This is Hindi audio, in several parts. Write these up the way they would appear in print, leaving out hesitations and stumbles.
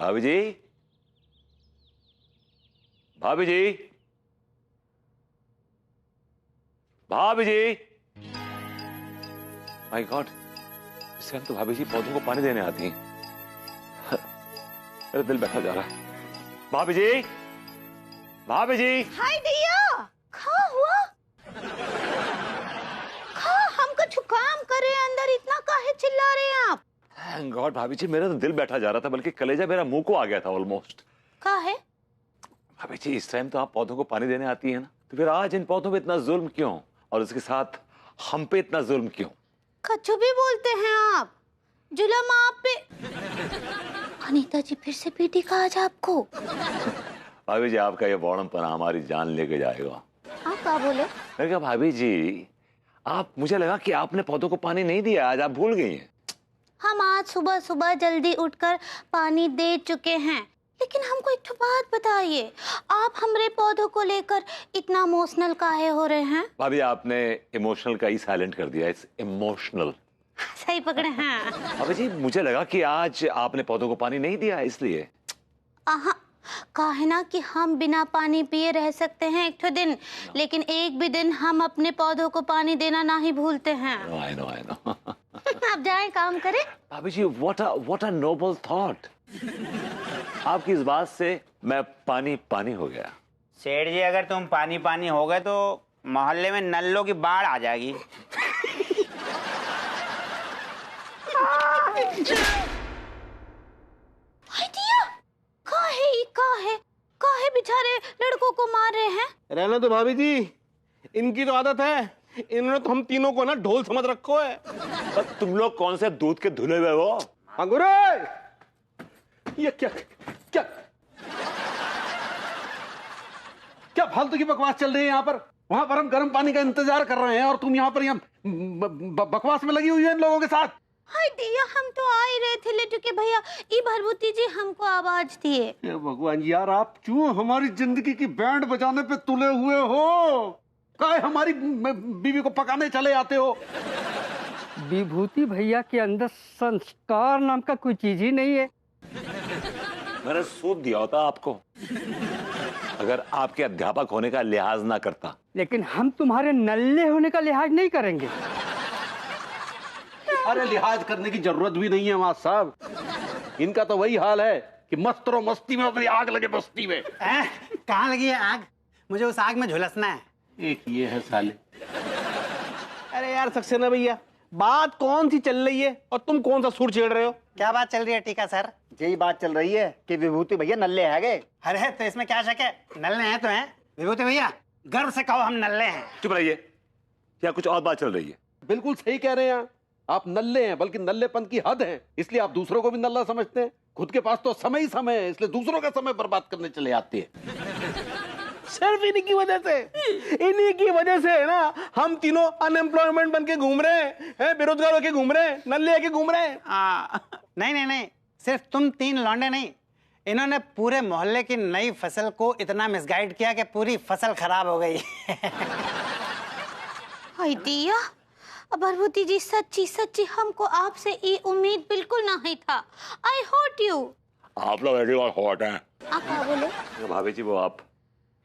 भाभी जी, भाभी जी, भाभी जी। माय गॉड, इस टाइम तो भाभी जी पौधों को पानी देने आती हैं। मेरा दिल बैठा जा रहा है। भाभी जी, भाभी जी। हाय दिया, खा हुआ खा, हम कुछ काम करे अंदर, इतना काहे चिल्ला रहे हैं आप? थैंक गॉड भाभी जी, मेरा तो दिल बैठा जा रहा था, बल्कि कलेजा मेरा मुंह को आ गया था ऑलमोस्ट। काहे? भाभी जी, इस टाइम तो आप पौधों को पानी देने आती है ना, तो फिर आज इन पौधों पे इतना जुल्म क्यों, और उसके साथ हम पे इतना जुल्म क्यों? कछु भी बोलते हैं आप, जुल्म आप पे। अनीता जी फिर से पीटी का आज आपको? भाभी जी, आपका ये बौड़मपना हमारी जान लेके जाएगा। आप क्या बोले? मैंने कहा भाभी जी, आप, मुझे लगा कि आपने पौधों को पानी नहीं दिया, आज आप भूल गई हैं। हम आज सुबह सुबह जल्दी उठकर पानी दे चुके हैं, लेकिन हमको एक बात बताइए, आप हमारे पौधों को लेकर इतना इमोशनल काहे हो रहे हैं? भाभी, आपने इमोशनल का ही साइलेंट कर दिया, इट्स इमोशनल। सही पकड़े हैं। भाभी जी, मुझे लगा कि आज आपने पौधों को पानी नहीं दिया, इसलिए। काहे ना कि हम बिना पानी पिए रह सकते हैं एक दिन, लेकिन एक भी दिन हम अपने पौधों को पानी देना ना ही भूलते हैं। I know. आप जाएं, काम करें। भाभी जी, what a noble thought। आपकी इस बात से मैं पानी हो गया। सेठ जी, अगर तुम पानी हो गए तो मोहल्ले में नल्लों की बाढ़ आ जाएगी। काहे बेचारे लड़कों को मार रहे हैं? रहना तो भाभी जी, इनकी तो आदत है, इन्होंने तो हम तीनों को ना ढोल समझ रखो है। पर तुम लोग कौन से दूध के धुले हुए हो? अंगूरे, ये क्या क्या क्या फालतू की बकवास चल रही है यहाँ पर? वहां पर हम गर्म पानी का इंतजार कर रहे हैं और तुम यहाँ पर बकवास में लगी हुई है इन लोगों के साथ। हाय दिया, हम तो आ ही रहे थे, लेटू के भैया ई भरभूति जी हमको आवाज दिए। भगवान यार, आप क्यों हमारी जिंदगी की बैंड बजाने पे तुले हुए हो? काहे हमारी बीवी को पकाने चले आते हो? विभूति भैया के अंदर संस्कार नाम का कोई चीज ही नहीं है। मैंने सूद दिया होता आपको, अगर आपके अध्यापक होने का लिहाज ना करता। लेकिन हम तुम्हारे नल्ले होने का लिहाज नहीं करेंगे। अरे लिहाज करने की जरूरत भी नहीं है मास्टर साहब, इनका तो वही हाल है कि मस्त और मस्ती में अपनी आग लगे बस्ती में। कहाँ लगी है आग? मुझे उस आग में झुलसना है। एक ये है साले। अरे यार सक्सेना भैया, बात कौन सी चल रही है और तुम कौन सा सुर छेड़ रहे हो? क्या बात चल रही है टीका सर? यही बात चल रही है कि विभूति भैया नल्ले है गए। अरे तो इसमें क्या शक है, नल्ले हैं तो हैं। विभूति भैया, गर्व से कहो हम नल्ले हैं। चुप रहिए, क्या कुछ और बात चल रही है? बिल्कुल सही कह रहे हैं आप नल्ले हैं, बल्कि नल्लेपन की हद है, इसलिए आप दूसरों को भी नल्ला समझते हैं। खुद के पास तो समय ही समय है, इसलिए दूसरों का समय बर्बाद करने चले आते हैं। सिर्फ इन्हीं की वजह से है ना, हम तीनों अनएम्प्लॉयमेंट बन के घूम रहे हैं, बेरोजगार होके घूम रहे हैं, नल्ले होके घूम रहे हैं। नहीं, सिर्फ तुम तीन लौंडे नहीं, इन्होंने पूरे मोहल्ले की नई फसल को इतना मिसगाइड किया कि पूरी फसल खराब हो गई। हाय दिया, भरभूति जी सच्ची हमको आपसे ये उम्मीद बिल्कुल नहीं था। आई हॉट यू। आप लोग एवरी वन हॉट हैं। आप क्या बोले? भाभी जी, वो आप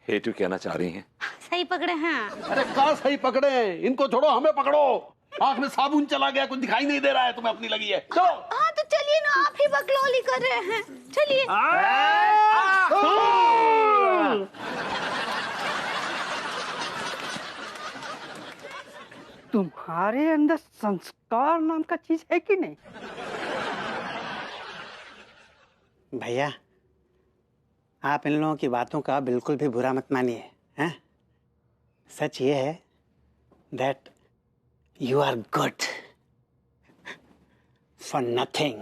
हेट यू कहना चाह रही हैं? सही पकड़े हैं। अरे कहाँ सही पकड़े, इनको छोड़ो, हमें पकड़ो। आंख में साबुन चला गया, कुछ दिखाई नहीं दे रहा है, तुम्हें अपनी लगी है। चलो। हाँ तो चलिए ना, आप ही बकलौली कर रहे हैं, चलिए। तुम्हारे अंदर संस्कार नाम का चीज है कि नहीं? भैया, आप इन लोगों की बातों का बिल्कुल भी बुरा मत मानिए, हैं? सच ये है that you are good for nothing.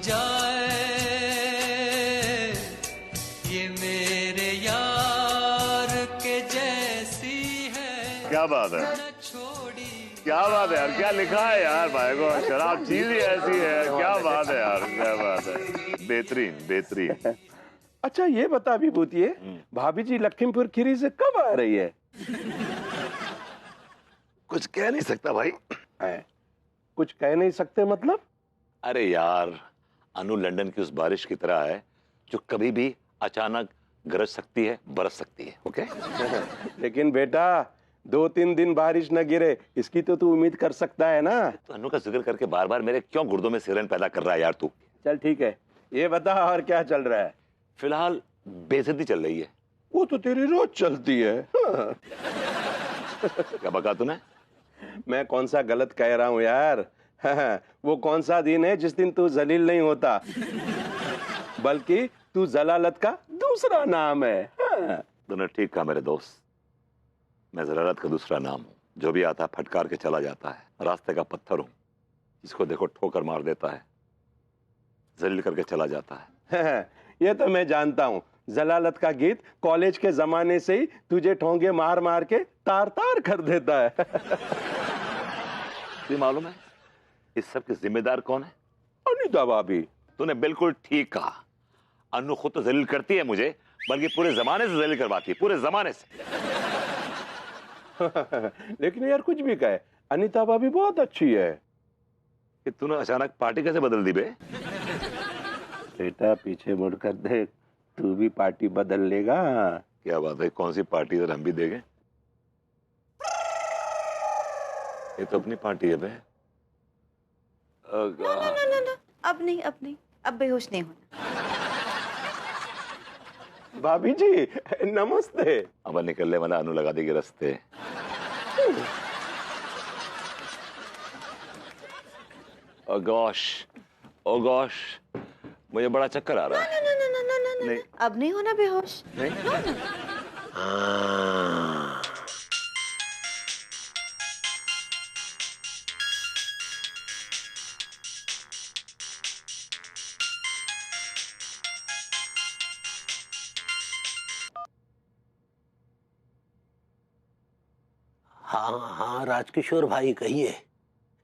जाए ये मेरे यार के जैसी है। क्या बात है, क्या बात है यार, क्या लिखा है यार भाई को, शराब चीज ही ऐसी है, क्या बात है यार, क्या बात है, बेहतरीन बेहतरीन। अच्छा ये बता विभूति, भाभी जी लखीमपुर खीरी से कब आ रही है? कुछ कह नहीं सकता भाई। कुछ कह नहीं सकते मतलब? अरे यार, अनु लंदन की उस बारिश की तरह है जो कभी भी अचानक गरज सकती है, बरस सकती है। ओके लेकिन बेटा 2-3 दिन बारिश न गिरे इसकी तो तू उम्मीद कर सकता है ना। तो अनु का जिक्र करके बार बार मेरे क्यों गुर्दों में सिरन पैदा कर रहा है यार तू? चल ठीक है, ये बता और क्या चल रहा है? फिलहाल बेइज्जती चल रही है। वो तो तेरी रोज चलती है। हाँ। क्या बका तूने? मैं कौन सा गलत कह रहा हूँ यार? हाँ, वो कौन सा दिन है जिस दिन तू जलील नहीं होता, बल्कि तू जलालत का दूसरा नाम है। हाँ। तूने ठीक कहा मेरे दोस्त, मैं जलालत का दूसरा नाम हूँ। जो भी आता है फटकार के चला जाता है, रास्ते का पत्थर हूँ, जिसको देखो ठोकर मार देता है, जलील करके चला जाता है। हाँ, ये तो मैं जानता हूँ। जलालत का गीत कॉलेज के जमाने से ही तुझे ठोंगे मार मार के तार तार कर देता है। तुझे मालूम है इस सब के जिम्मेदार कौन है? अनीता भाभी। तूने बिल्कुल ठीक कहा। अनु खुद तो जलील करती है मुझे, बल्कि पूरे जमाने से जलील करवाती है, पूरे जमाने से। लेकिन यार कुछ भी कहे, अनीता भाभी बहुत अच्छी है। कि तूने अचानक पार्टी कैसे बदल दी बे? बेटा पीछे मुड़कर देख, तू भी पार्टी बदल लेगा। क्या बात है, कौन सी पार्टी है, हम भी देखें। ये तो अपनी पार्टी है बे। ना, अब नहीं, अब बेहोश नहीं होना। भाभी जी नमस्ते। अब निकलने वाला अनु लगा देगी रास्ते। ओ गॉश, मुझे बड़ा चक्कर आ रहा है। नहीं, अब नहीं होना बेहोश। नहीं? हाँ राजकिशोर भाई कहिए।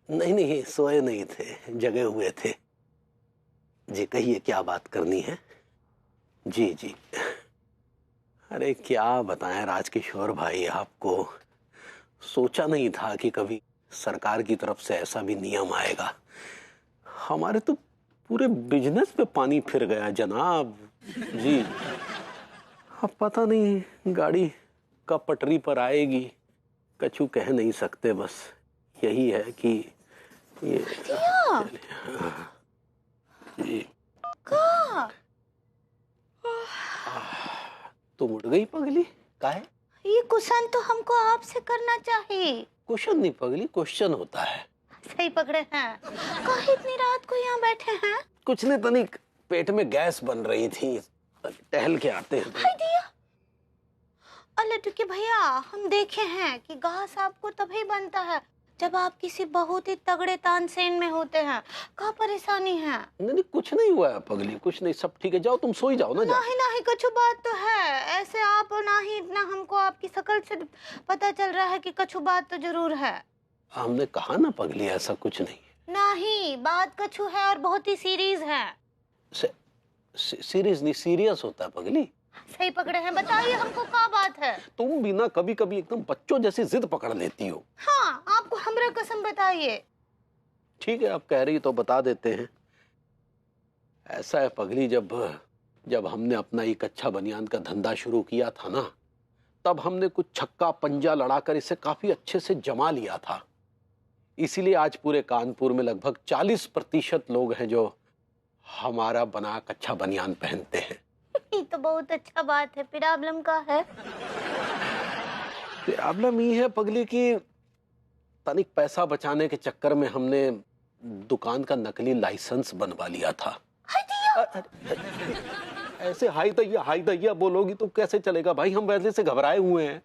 नहीं सोए नहीं थे, जगे हुए थे। जी कहिए क्या बात करनी है? जी अरे क्या बताएं राजकिशोर भाई, आपको सोचा नहीं था कि कभी सरकार की तरफ से ऐसा भी नियम आएगा। हमारे तो पूरे बिजनेस पे पानी फिर गया जनाब। जी अब पता नहीं गाड़ी कब पटरी पर आएगी, कछु कह नहीं सकते। बस यही है कि ये जी तुम उठ गई पगली? काहे? ये क्वेश्चन तो हमको आपसे करना चाहिए। क्वेश्चन नहीं पगली, क्वेश्चन होता है। सही पकड़े हैं। काहे इतनी रात को यहाँ बैठे हैं? कुछ नहीं, तनिक पेट में गैस बन रही थी, टहल के आते हैं। भाई दिया लड्डू के भैया, हम देखे हैं कि घास आपको तभी बनता है जब आप किसी बहुत ही तगड़े तानसेन में होते हैं। क्या परेशानी है? नहीं कुछ नहीं हुआ है पगली, कुछ नहीं, सब ठीक है। जाओ तुम सोई जाओ ना। नहीं कछु बात तो है। ऐसे आप ना ही इतना, हमको आपकी शक्ल से पता चल रहा है कि कछु बात तो जरूर है। हमने कहा ना पगली ऐसा कुछ नहीं। नहीं, बात कछु है और बहुत ही सीरियस है। सीरियस नहीं, सीरियस होता है पगली। सही पकड़े हैं, बताइए हमको क्या बात है? तुम भी ना कभी कभी एकदम बच्चों जैसी जिद पकड़ लेती हो। हाँ, आपको हमरा कसम बताइए। ठीक है, आप कह रही तो बता देते हैं। ऐसा है पगली, जब हमने अपना ये कच्चा बनियान का धंधा शुरू किया था ना, तब हमने कुछ छक्का पंजा लड़ाकर इसे काफी अच्छे से जमा लिया था। इसीलिए आज पूरे कानपुर में लगभग 40% लोग हैं जो हमारा बना कच्चा बनियान पहनते हैं। ये तो बहुत अच्छा बात है। प्रॉब्लम का है? प्रॉब्लम ये है पगली कि तनिक पैसा बचाने के चक्कर में हमने दुकान का नकली लाइसेंस बनवा लिया था। ऐसे हाई दैया बोलोगी तो कैसे चलेगा भाई, हम वैसे से घबराए हुए हैं।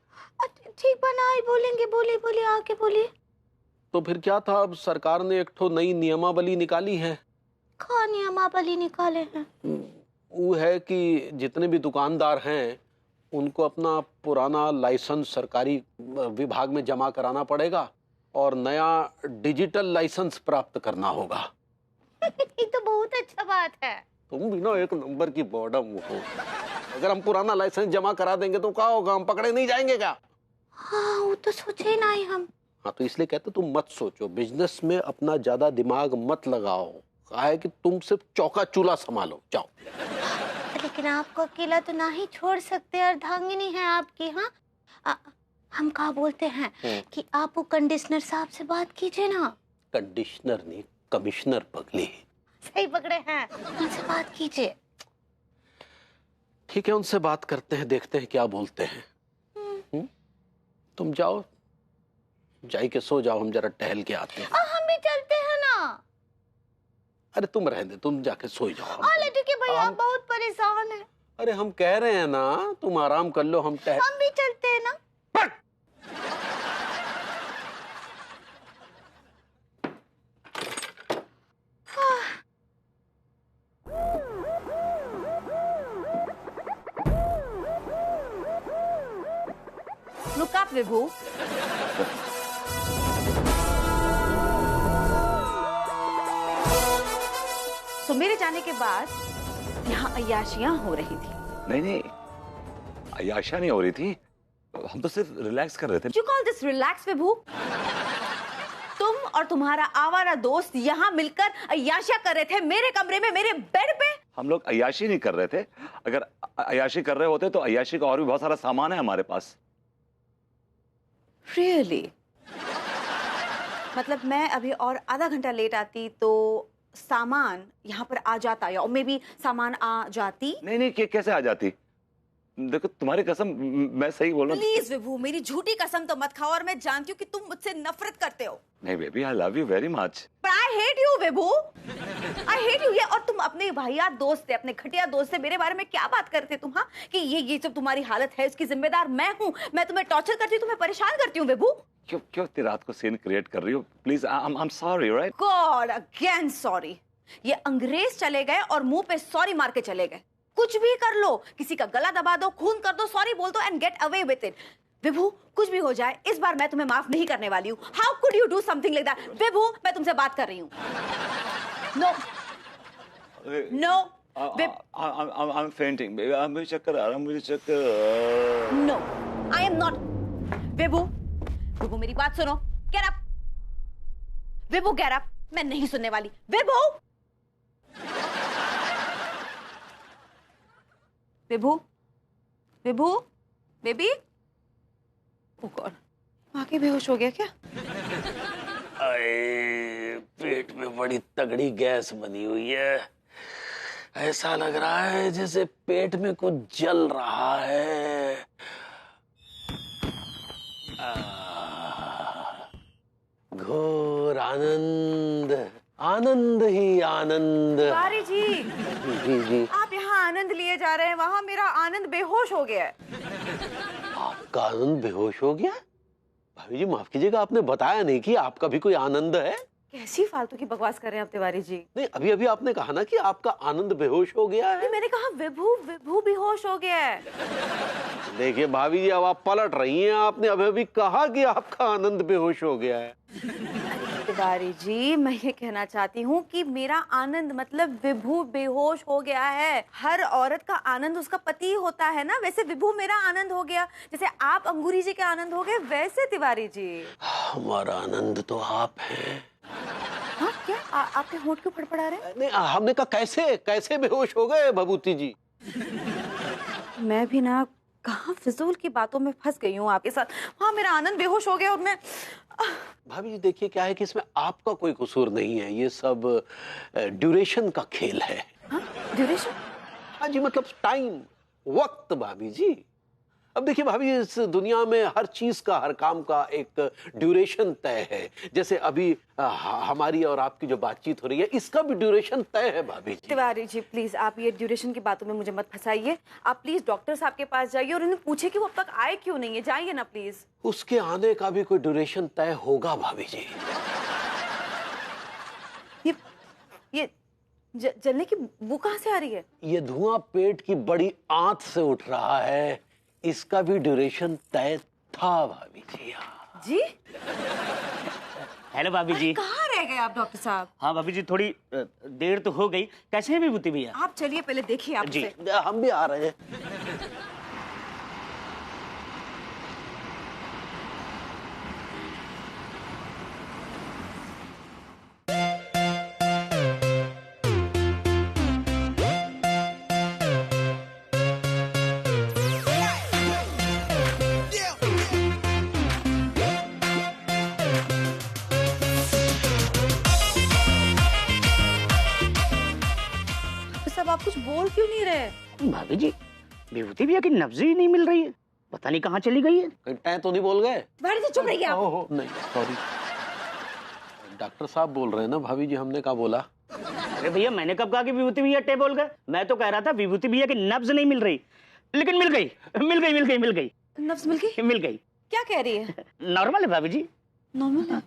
ठीक बनाए बोलेंगे, बोलिए आके बोलिए। तो फिर क्या था, अब सरकार ने एक ठो नई नियमावली निकाली है कहानी हम आप अली निकाले हैं? वो है कि जितने भी दुकानदार हैं उनको अपना पुराना लाइसेंस सरकारी विभाग में जमा कराना पड़ेगा और नया डिजिटल लाइसेंस प्राप्त करना होगा। ये तो बहुत अच्छा बात है। तुम भी ना एक नंबर की बॉडम हो। अगर हम पुराना लाइसेंस जमा करा देंगे तो क्या होगा, हम पकड़े नहीं जाएंगे क्या? हाँ, वो तो सोचे ही नहीं हम। हाँ, तो इसलिए कहते तुम मत सोचो, बिजनेस में अपना ज्यादा दिमाग मत लगाओ। कहा है कि तुम सिर्फ चौका चूल्हा संभालो, जाओ। लेकिन आपको अकेला तो ना ही छोड़ सकते, अर्धांगिनी है आपकी। हाँ, हम कहा बोलते हैं कि आप वो कंडीशनर साहब से बात कीजिए ना। कंडीशनर नहीं, कमिश्नर पगली। सही पकड़े हैं, उनसे बात कीजिए। ठीक है, उनसे बात करते हैं, देखते हैं क्या बोलते हैं। तुम जाओ, जाई के सो जाओ, हम जरा टहल के आते हैं। हम भी चलते हैं ना। अरे तुम रहने, तुम जाके सो जाओ। ठीक है भैया, आप बहुत परेशान हैं। अरे हम कह रहे हैं ना, तुम आराम कर लो, हम भी चलते हैं ना। Look up, विभू। तो मेरे जाने के बाद यहाँ अय्याशियां हो रही थी। नहीं नहीं, अय्याशा नहीं हो रही थी, हम तो सिर्फ रिलैक्स कर रहे थे। You call this relax, विभू? तुम और तुम्हारा आवारा दोस्त यहाँ मिलकर अय्याशियां कर रहे थे मेरे कमरे में, मेरे बेड पे। हम लोग अय्याशी नहीं कर रहे थे। अगर अय्याशी कर रहे होते तो अय्याशी का और भी बहुत सारा सामान है हमारे पास। Really? मतलब मैं अभी और आधा घंटा लेट आती तो सामान यहाँ पर आ जाता, या मे बी सामान आ जाती। नहीं नहीं, कैसे आ जाती? देखो तुम्हारी कसम, मैं सही बोल रहा हूँ। प्लीज विभू, मेरी झूठी कसम तो मत खाओ, और मैं जानती हूँ कि तुम मुझसे नफरत करते हो। नहीं baby, I love you very much. But I hate you, Vibhu. I hate you। ये और तुम अपने भैया दोस्त से, अपने खटिया दोस्त से मेरे बारे में क्या बात करते तुम? हाँ, कि ये सब तुम्हारी हालत है, इसकी जिम्मेदार मैं हूँ। मैं तुम्हें टॉर्चर करती हूँ, तुम्हें परेशान करती हूँ विभू। क्यों क्यों इतनी रात को सीन क्रिएट कर रही हो? Please, I am sorry, right? God, again sorry. ये अंग्रेज चले गए और मुंह पे सॉरी मार के चले गए। कुछ भी कर लो, किसी का गला दबा दो, खून कर दो, सॉरी बोल दो and get away with it. Vibhu, कुछ भी हो जाए, इस बार मैं तुम्हें माफ नहीं करने वाली हूँ। How could you do something like that? Vibhu, मैं तुमसे बात कर रही हूँ। No no, I am fainting baby, मुझे चक्कर आ रहा है, मुझे चक्कर। No, I am not. Vibhu, Vibhu मेरी बात सुनो। Get up Vibhu, get up. मैं नहीं सुनने वाली। विभू, विभू, विभू, बेबी। ओह गॉड, आके बेहोश हो गया क्या? अरे पेट में बड़ी तगड़ी गैस बनी हुई है। ऐसा लग रहा है जैसे पेट में कुछ जल रहा है। घोर आनंद, आनंद ही आनंद। वारी जी, जी जी, आप यहाँ आनंद लिए जा रहे हैं, वहाँ मेरा आनंद बेहोश हो गया है। आपका आनंद बेहोश हो गया? भाभी जी माफ कीजिएगा, आपने बताया नहीं कि आपका भी कोई आनंद है। कैसी फालतू की बकवास कर रहे हैं आप तिवारी जी? नहीं, अभी अभी आपने कहा ना कि आपका आनंद बेहोश हो गया है। मैंने कहा विभू, विभू बेहोश हो गया है। देखिए भाभी जी, अब आप पलट रही हैं। आपने अभी अभी कहा कि आपका आनंद बेहोश हो गया है। तिवारी जी, मैं ये कहना चाहती हूँ कि मेरा आनंद मतलब विभू बेहोश हो गया है। हर औरत का आनंद उसका पति होता है ना, वैसे विभू मेरा आनंद हो गया। जैसे आप अंगूरी जी के आनंद हो गए, वैसे तिवारी जी हमारा आनंद तो आप हैं। हाँ क्या? आपके होंठ क्यों फड़फड़ा रहे हैं? नहीं, हमने कहा कैसे कैसे बेहोश हो गए भभूति जी? मैं भी ना कहाँ फिजूल की बातों में फंस गई हूँ आपके साथ। हाँ, मेरा आनंद बेहोश हो गया और मैं। भाभी जी देखिए, क्या है कि इसमें आपका कोई कसूर नहीं है, ये सब ड्यूरेशन का खेल है। हाँ, ड्यूरेशन? हाँ जी, मतलब टाइम, वक्त भाभी जी। अब देखिए भाभी जी, इस दुनिया में हर चीज का, हर काम का एक ड्यूरेशन तय है। जैसे अभी हमारी और आपकी जो बातचीत हो रही है, इसका भी ड्यूरेशन तय है भाभी जी। तिवारी जी प्लीज, आप ये ड्यूरेशन की बातों में मुझे मत फंसाइए। आप प्लीज डॉक्टर साहब के पास जाइए और उन्हें पूछे कि वो अब तक आए क्यों नहीं है। जाइए ना प्लीज। उसके आने का भी कोई ड्यूरेशन तय होगा भाभी जी। जलने की बू कहाँ से आ रही है? ये धुआं पेट की बड़ी आंत से उठ रहा है, इसका भी ड्यूरेशन तय था भाभी जी। जी हेलो भाभी जी। कहाँ रह गए आप डॉक्टर साहब? हाँ भाभी जी, थोड़ी देर तो हो गई। कैसे है विभूति भैया? आप चलिए पहले देखिए आप जी हम भी आ रहे हैं। सब आप कुछ बोल क्यों नहीं रहे? भाभी जी, विभूति भैया की नब्ज ही नहीं मिल रही है, पता नहीं कहाँ चली गई है। कहीं टैं तो नहीं बोल गए? बैठ से चुप रहिए आप। ओहो नहीं, सॉरी। डॉक्टर साहब बोल रहे हैं ना भाभी जी, हमने क्या बोला? अरे भैया, मैंने कब कहा कि विभूति भैया टे बोल गए? मैं तो कह रहा था विभूति भैया की नब्ज नहीं मिल रही, लेकिन मिल गई। नब्ज मिल गई? मिल गई। क्या कह रही है? नॉर्मल है भाभी जी। नॉर्मल है?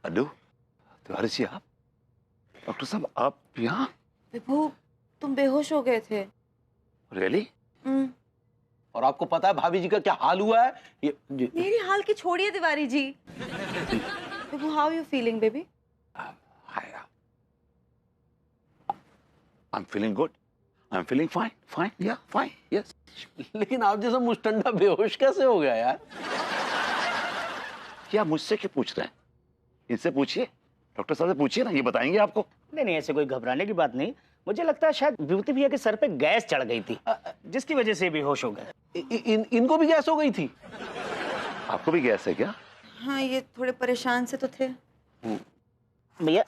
अनु, तिवारी जी आप? डॉक्टर साहब आप यहाँ? विभू, तुम बेहोश हो गए थे। रियली? और आपको पता है भाभी जी का क्या हाल हुआ है? ये मेरी हाल की छोड़िए Tiwari ji. Vibhu, how you feeling baby? I'm feeling good. I'm feeling fine. Fine. Yeah, fine. Yes. लेकिन आप जैसा मुस्टंडा बेहोश कैसे हो गया यार? क्या मुझसे क्यों पूछ रहे हैं? इनसे पूछिए, डॉक्टर साहब से पूछिए ना, ये बताएंगे आपको। नहीं, ऐसे कोई घबराने की बात नहीं। मुझे लगता है शायद विभूति भैया के सर पे गैस चढ़ गई थी, जिसकी वजह से बेहोश हो गए। इनको भी गैस हो गई थी? आपको भी गैस है क्या? हाँ, ये थोड़े परेशान से तो थे। भैया,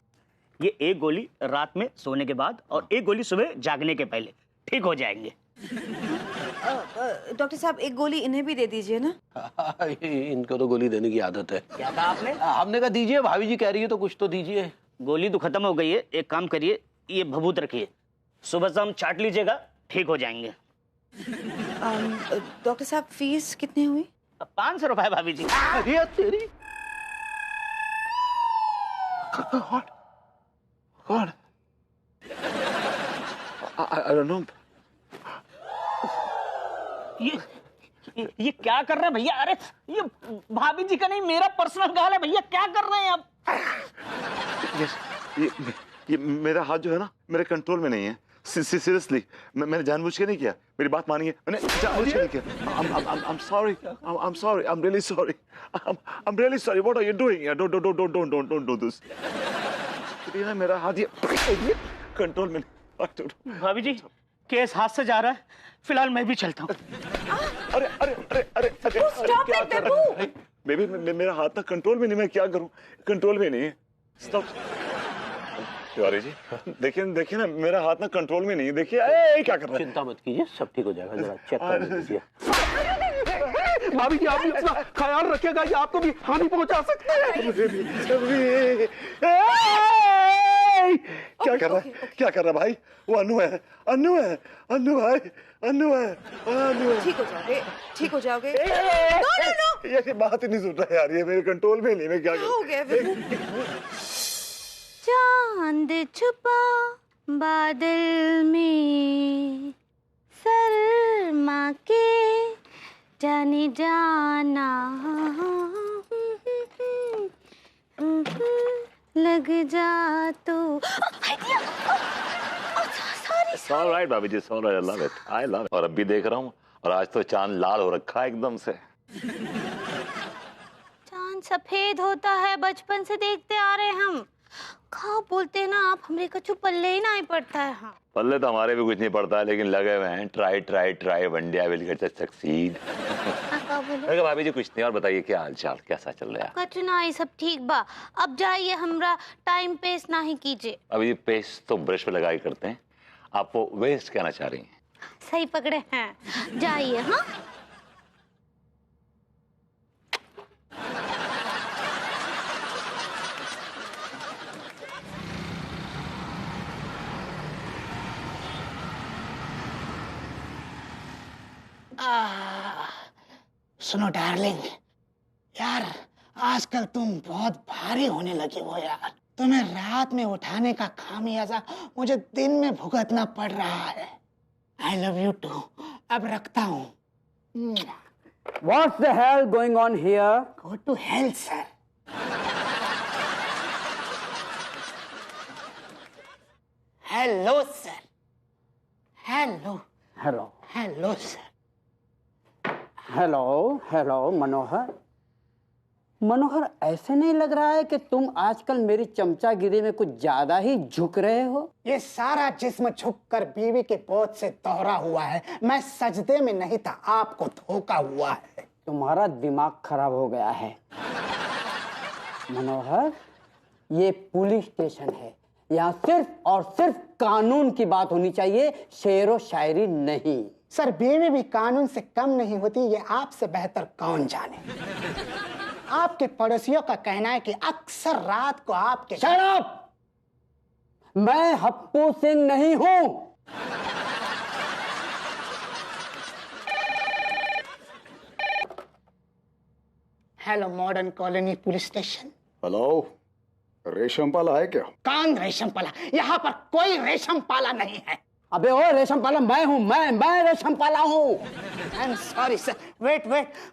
ये एक गोली रात में सोने के बाद और एक गोली सुबह जागने के पहले, ठीक हो जाएंगे। डॉक्टर साहब, एक गोली इन्हें भी दे दीजिए ना। इनको तो गोली देने की आदत है। क्या कहा आपने? हमने कहा दीजिए, भाभी जी कह रही है तो कुछ तो दीजिए। गोली तो खत्म हो गई है, एक काम करिए, ये भभूत रखिए, सुबह शाम चाट लीजिएगा, ठीक हो जाएंगे। डॉक्टर साहब, फीस कितनी हुई? 500 रुपए भाभी जी। अरे तेरी God. I don't know. ये क्या कर रहे हैं भैया? अरे ये भाभी जी का नहीं, मेरा पर्सनल गाल है भैया, क्या कर रहे हैं आप? ये मेरा हाथ जो है ना, मेरे कंट्रोल में नहीं है। सीरियसली, मैंने जानबूझ के नहीं किया, मेरी बात मानिए, मैंने जानबूझ के नहीं किया। I'm sorry. I'm sorry. I'm really sorry. I'm really sorry. What are you doing? Don't do this. ये ना मेरा हाथ ये कंट्रोल में नहीं। भाभी जी, केस हाथ से जा रहा है, फिलहाल मैं भी चलता हूँ। अरे अरे अरे अरे अरे Stop it, बेबू। बेबी, मेरा हाथ ना कंट्रोल में नहीं, मैं क्या करूं? कंट्रोल में नहीं है। स्टॉप। तिवारी जी, देखिए ना, मेरा हाथ ना कंट्रोल में नहीं है। देखिए, क्या कर रहा है? चिंता मत कीजिए, सब ठीक हो जाएगा, जरा चेक कर लीजिए। भाभी जी, आप भी अपना ख्याल रखिएगा, ये आपको भी हानि पहुंचा सकते हैं। क्या कर रहा है? क्या कर रहा है भाई? वो अनु है भाई, अनु है। ठीक हो जाओगे। ये बात ही नहीं सुन रहा यार, ये मेरे कंट्रोल में नहीं, मैं क्या हो गया विभू? चांद छुपा बादल में, शर्मा के जाने जाना, लग जा तो। All right, भाभी जी, all right, I love it, I love it। और अब भी देख रहा हूँ, और आज तो चांद लाल हो रखा है एकदम से। चांद सफेद होता है, बचपन से देखते आ रहे हम। खा बोलते हैं ना आप, हमरे कछु पल्ले ही नहीं पड़ता है। हाँ, पल्ले तो हमारे भी कुछ नहीं पड़ता है, लेकिन लगे हुए हैं, try one day will get succeed. अरे भाभी जी, कुछ नहीं, और बताइए क्या हाल चाल, कैसा चल रहा है? कछु नहीं, सब ठीक बा। अब जाइए, हमरा टाइम पेस्ट नहीं कीजिए। अभी पेस्ट तो ब्रश पे लगा के करते हैं, आप वो वेस्ट कहना चाह रही हैं? सही पकड़े हैं, जाइए। हाँ, सुनो डार्लिंग, यार आजकल तुम बहुत भारी होने लगी हो यार। तुम्हें रात में उठाने का खामियाजा मुझे दिन में भुगतना पड़ रहा है। I love you too. अब रखता हूँ। What's the hell going on here? Go to hell, sir. Hello, sir. Hello. Hello. Hello, sir. Hello hello Manohar. Manohar, ऐसे नहीं लग रहा है कि तुम आजकल मेरी चमचागिरी में कुछ ज्यादा ही झुक रहे हो? ये सारा जिस्म झुककर बीवी के बोझ से दोहरा हुआ है। मैं सजदे में नहीं था, आपको धोखा हुआ है। तुम्हारा दिमाग खराब हो गया है मनोहर। ये पुलिस स्टेशन है, यहाँ सिर्फ और सिर्फ कानून की बात होनी चाहिए, शेरो शायरी नहीं। सर, बीवी भी कानून से कम नहीं होती, ये आपसे बेहतर कौन जाने। आपके पड़ोसियों का कहना है कि अक्सर रात को आपके Shut up! मैं हप्पू सिंह नहीं हूं। Hello modern colony police station. Hello, रेशम पाला है क्या? कौन रेशम पाला? यहाँ पर कोई रेशम पाला नहीं है। अबे ओ, रेशम पाला मैं हूँ, मैं रेशम पाला हूँ। I am sorry sir. Wait,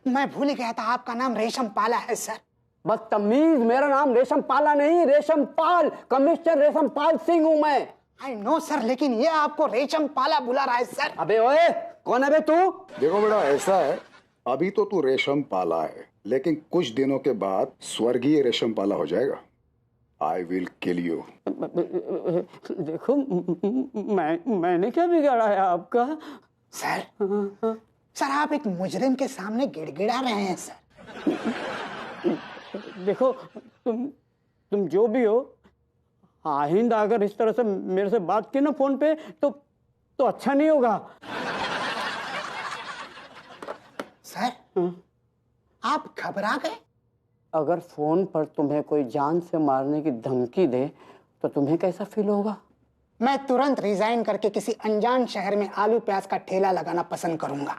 मैं भूल ही गया था आपका नाम रेशम पाला है सर। बदतमीज, मेरा नाम रेशम पाला नहीं, रेशम पाल, कमिश्नर रेशम पाल सिंह हूँ मैं। आई नो सर, लेकिन ये आपको रेशम पाला बुला रहा है सर। अबे ओए, कौन है बे तू? देखो बेटा, ऐसा है, अभी तो तू रेशम पाला है, लेकिन कुछ दिनों के बाद स्वर्गीय रेशम पाला हो जाएगा। I will kill you. देखो, मैंने क्या बिगाड़ा है आपका? सर आप एक मुजरिम के सामने गिड़गिड़ा रहे हैं सर। देखो, तुम जो भी हो, आइंदा अगर इस तरह से मेरे से बात की ना फोन पे तो अच्छा नहीं होगा। सर, आप घबरा गए? अगर फोन पर तुम्हें कोई जान से मारने की धमकी दे तो तुम्हें कैसा फील होगा? मैं तुरंत रिजाइन करके किसी अनजान शहर में आलू प्याज का ठेला लगाना पसंद करूंगा।